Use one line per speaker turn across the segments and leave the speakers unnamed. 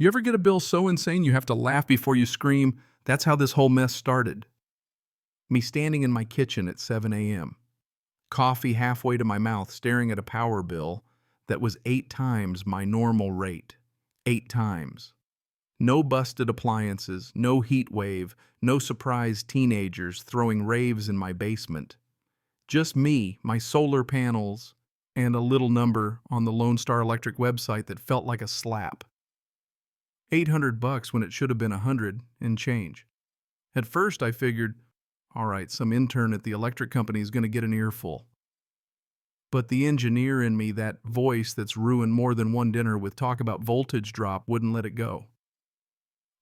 You ever get a bill so insane you have to laugh before you scream? That's how this whole mess started. Me standing in my kitchen at 7 a.m., coffee halfway to my mouth, staring at a power bill that was 8 times my normal rate. 8 times. No busted appliances, no heat wave, no surprised teenagers throwing raves in my basement. Just me, my solar panels, and a little number on the Lone Star Electric website that felt like a slap. $800 when it should have been 100 and change. At first I figured, all right, some intern at the electric company is going to get an earful. But the engineer in me, that voice that's ruined more than one dinner with talk about voltage drop, wouldn't let it go.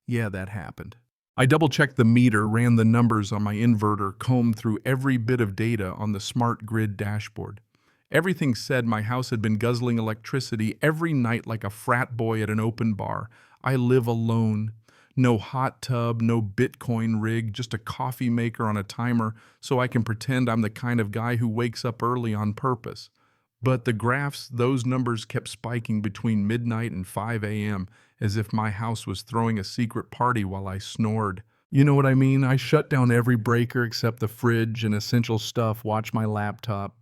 Yeah, that happened. I double-checked the meter, ran the numbers on my inverter, combed through every bit of data on the smart grid dashboard. Everything said my house had been guzzling electricity every night like a frat boy at an open bar. I live alone. No hot tub, no Bitcoin rig, just a coffee maker on a timer so I can pretend I'm the kind of guy who wakes up early on purpose. But the graphs, those numbers kept spiking between midnight and 5 a.m. as if my house was throwing a secret party while I snored. You know what I mean? I shut down every breaker except the fridge and essential stuff, watched my laptop.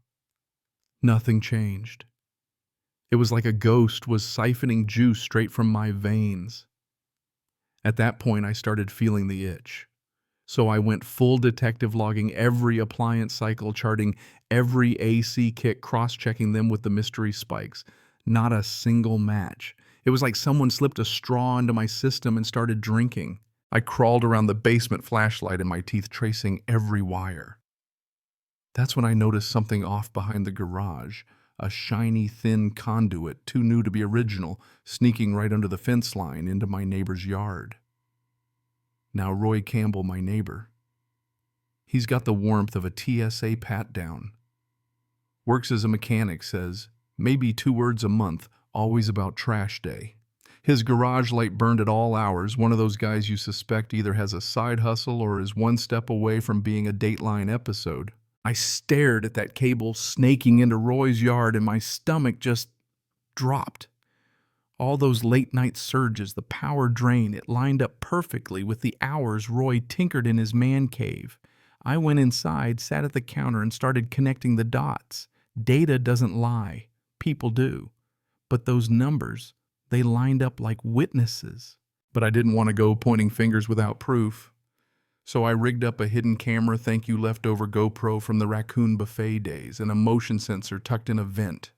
Nothing changed. It was like a ghost was siphoning juice straight from my veins. At that point, I started feeling the itch. So I went full detective, logging every appliance cycle, charting every AC kit, cross-checking them with the mystery spikes. Not a single match. It was like someone slipped a straw into my system and started drinking. I crawled around the basement, flashlight in my teeth, tracing every wire. That's when I noticed something off behind the garage. A shiny, thin conduit, too new to be original, sneaking right under the fence line into my neighbor's yard. Now Roy Campbell, my neighbor. He's got the warmth of a TSA pat-down. Works as a mechanic, says, maybe 2 words a month, always about trash day. His garage light burned at all hours, one of those guys you suspect either has a side hustle or is one step away from being a Dateline episode. I stared at that cable snaking into Roy's yard and my stomach just dropped. All those late-night surges, the power drain, it lined up perfectly with the hours Roy tinkered in his man cave. I went inside, sat at the counter, and started connecting the dots. Data doesn't lie. People do. But those numbers, they lined up like witnesses. But I didn't want to go pointing fingers without proof. So I rigged up a hidden camera, thank you leftover GoPro from the raccoon buffet days, and a motion sensor tucked in a vent.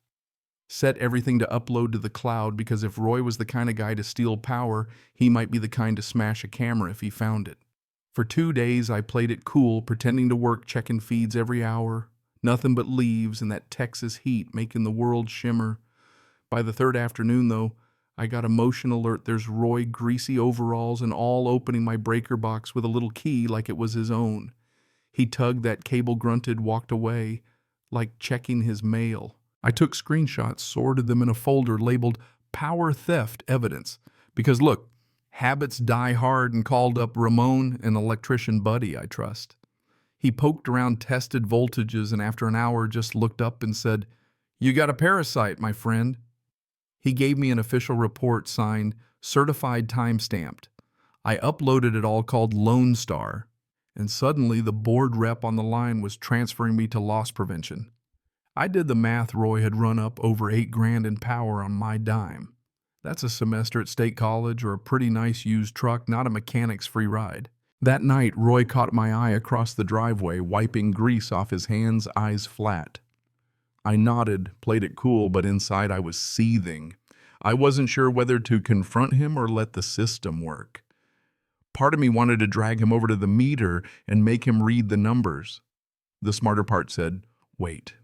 Set everything to upload to the cloud because if Roy was the kind of guy to steal power, he might be the kind to smash a camera if he found it. For 2 days, I played it cool, pretending to work, checking feeds every hour. Nothing but leaves and that Texas heat making the world shimmer. By the 3rd afternoon, though, I got a motion alert. There's Roy, greasy overalls and all, opening my breaker box with a little key like it was his own. He tugged, that cable grunted, walked away, like checking his mail. I took screenshots, sorted them in a folder labeled Power Theft Evidence. Because look, habits die hard, and called up Ramon, an electrician buddy I trust. He poked around, tested voltages, and after an hour just looked up and said, "You got a parasite, my friend." He gave me an official report signed, certified, time-stamped. I uploaded it all, called Lone Star, and suddenly the board rep on the line was transferring me to loss prevention. I did the math. Roy had run up over $8,000 in power on my dime. That's a semester at State College or a pretty nice used truck, not a mechanic's free ride. That night, Roy caught my eye across the driveway, wiping grease off his hands, eyes flat. I nodded, played it cool, but inside I was seething. I wasn't sure whether to confront him or let the system work. Part of me wanted to drag him over to the meter and make him read the numbers. The smarter part said, wait.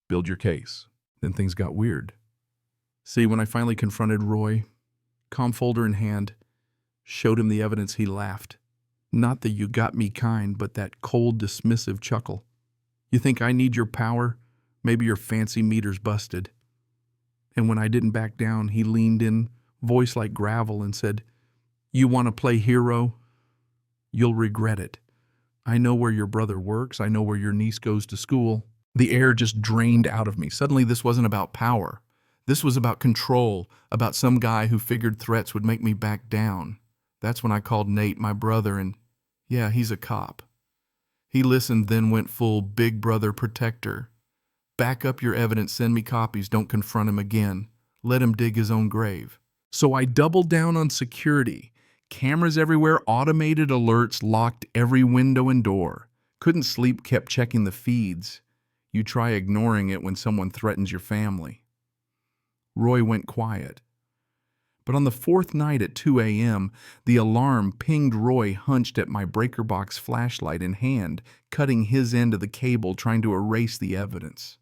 Build your case. Then things got weird. See, when I finally confronted Roy, comm folder in hand, showed him the evidence, he laughed. Not the "you got me" kind, but that cold, dismissive chuckle. You think I need your power? Maybe your fancy meter's busted. And when I didn't back down, he leaned in, voice like gravel, and said, "You want to play hero? You'll regret it. I know where your brother works. I know where your niece goes to school." The air just drained out of me. Suddenly, this wasn't about power. This was about control, about some guy who figured threats would make me back down. That's when I called Nate, my brother, and yeah, he's a cop. He listened, then went full big brother protector. Back up your evidence, send me copies, don't confront him again. Let him dig his own grave. So I doubled down on security. Cameras everywhere, automated alerts, locked every window and door. Couldn't sleep, kept checking the feeds. You try ignoring it when someone threatens your family. Roy went quiet. But on the fourth night at 2 a.m., the alarm pinged Roy hunched at my breaker box flashlight in hand, cutting his end of the cable, trying to erase the evidence.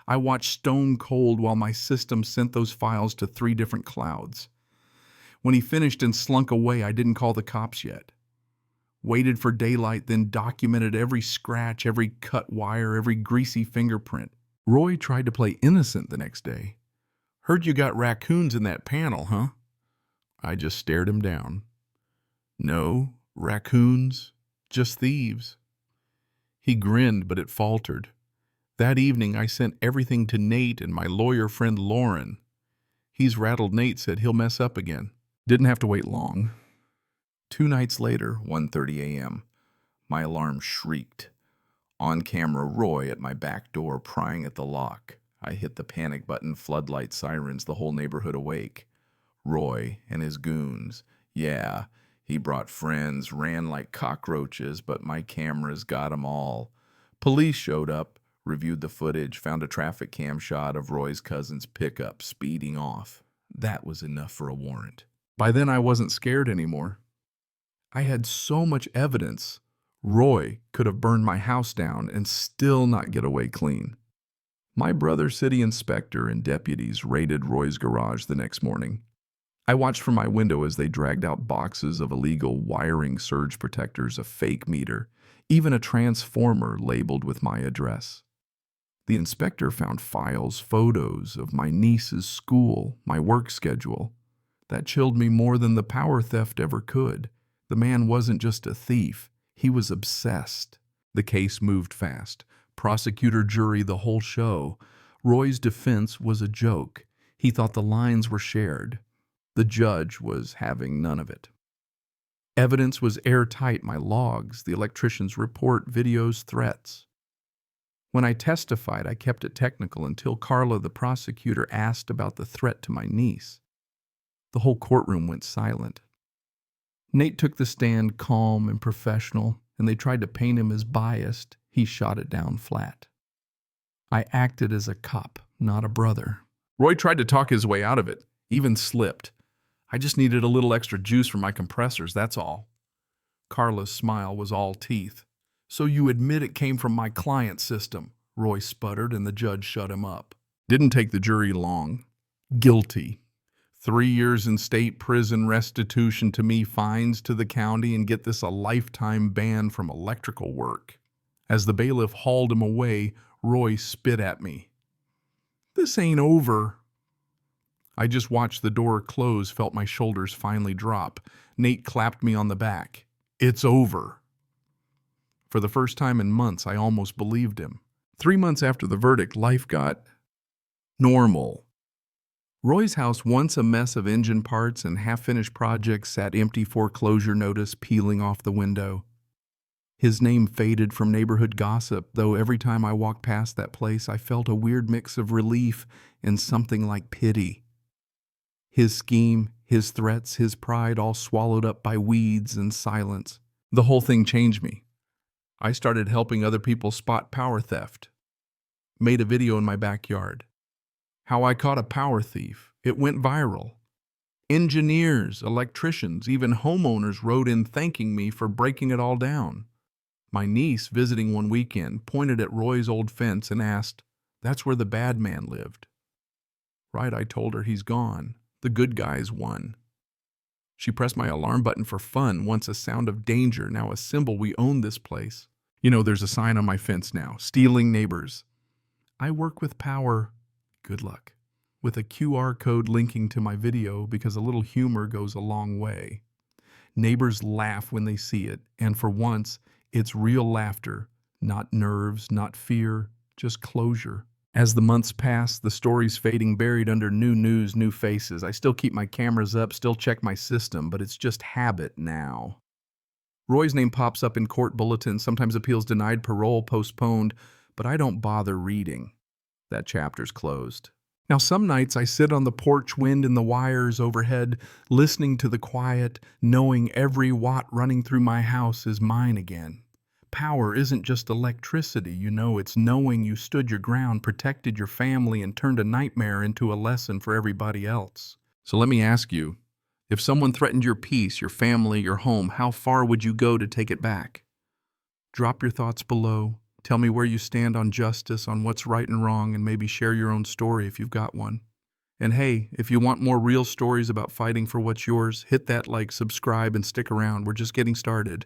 I watched stone cold while my system sent those files to 3 different clouds. When he finished and slunk away, I didn't call the cops yet. Waited for daylight, then documented every scratch, every cut wire, every greasy fingerprint. Roy tried to play innocent the next day. Heard you got raccoons in that panel, huh? I just stared him down. No, raccoons, just thieves. He grinned, but it faltered. That evening, I sent everything to Nate and my lawyer friend Lauren. He's rattled Nate, said he'll mess up again. Didn't have to wait long. 2 nights later, 1:30 a.m., my alarm shrieked. On camera, Roy at my back door prying at the lock. I hit the panic button, floodlight sirens, the whole neighborhood awake. Roy and his goons. Yeah, he brought friends, ran like cockroaches, but my cameras got 'em all. Police showed up, reviewed the footage, found a traffic cam shot of Roy's cousin's pickup speeding off. That was enough for a warrant. By then, I wasn't scared anymore. I had so much evidence. Roy could have burned my house down and still not get away clean. My brother, city inspector, and deputies raided Roy's garage the next morning. I watched from my window as they dragged out boxes of illegal wiring surge protectors, a fake meter, even a transformer labeled with my address. The inspector found files, photos of my niece's school, my work schedule. That chilled me more than the power theft ever could. The man wasn't just a thief, he was obsessed. The case moved fast. Prosecutor, jury, the whole show. Roy's defense was a joke. He thought the lines were shared. The judge was having none of it. Evidence was airtight, my logs, the electrician's report, videos, threats. When I testified, I kept it technical until Carla, the prosecutor, asked about the threat to my niece. The whole courtroom went silent. Nate took the stand calm and professional, and they tried to paint him as biased. He shot it down flat. I acted as a cop, not a brother. Roy tried to talk his way out of it, even slipped. I just needed a little extra juice from my compressors, that's all. Carla's smile was all teeth. So you admit it came from my client system, Roy sputtered, and the judge shut him up. Didn't take the jury long. Guilty. 3 years in state prison, restitution to me, fines to the county, and get this, a lifetime ban from electrical work. As the bailiff hauled him away, Roy spit at me. This ain't over. I just watched the door close, felt my shoulders finally drop. Nate clapped me on the back. It's over. For the first time in months, I almost believed him. 3 months after the verdict, life got normal. Roy's house, once a mess of engine parts and half-finished projects, sat empty, foreclosure notice peeling off the window. His name faded from neighborhood gossip, though every time I walked past that place, I felt a weird mix of relief and something like pity. His scheme, his threats, his pride, all swallowed up by weeds and silence. The whole thing changed me. I started helping other people spot power theft. Made a video in my backyard. How I caught a power thief. It went viral. Engineers, electricians, even homeowners wrote in thanking me for breaking it all down. My niece, visiting one weekend, pointed at Roy's old fence and asked, "That's where the bad man lived." Right, I told her, he's gone. The good guys won. She pressed my alarm button for fun, once a sound of danger, now a symbol we own this place. You know, there's a sign on my fence now, stealing neighbors. I work with power, good luck, with a QR code linking to my video because a little humor goes a long way. Neighbors laugh when they see it, and for once, it's real laughter, not nerves, not fear, just closure. As the months pass, the story's fading, buried under new news, new faces. I still keep my cameras up, still check my system, but it's just habit now. Roy's name pops up in court bulletins, sometimes appeals denied, parole postponed, but I don't bother reading. That chapter's closed. Now, some nights I sit on the porch, wind in the wires overhead, listening to the quiet, knowing every watt running through my house is mine again. Power isn't just electricity, it's knowing you stood your ground, protected your family, and turned a nightmare into a lesson for everybody else. So let me ask you, if someone threatened your peace, your family, your home, how far would you go to take it back? Drop your thoughts below. Tell me where you stand on justice, on what's right and wrong, and maybe share your own story if you've got one. And hey, if you want more real stories about fighting for what's yours, hit that like, subscribe, and stick around. We're just getting started.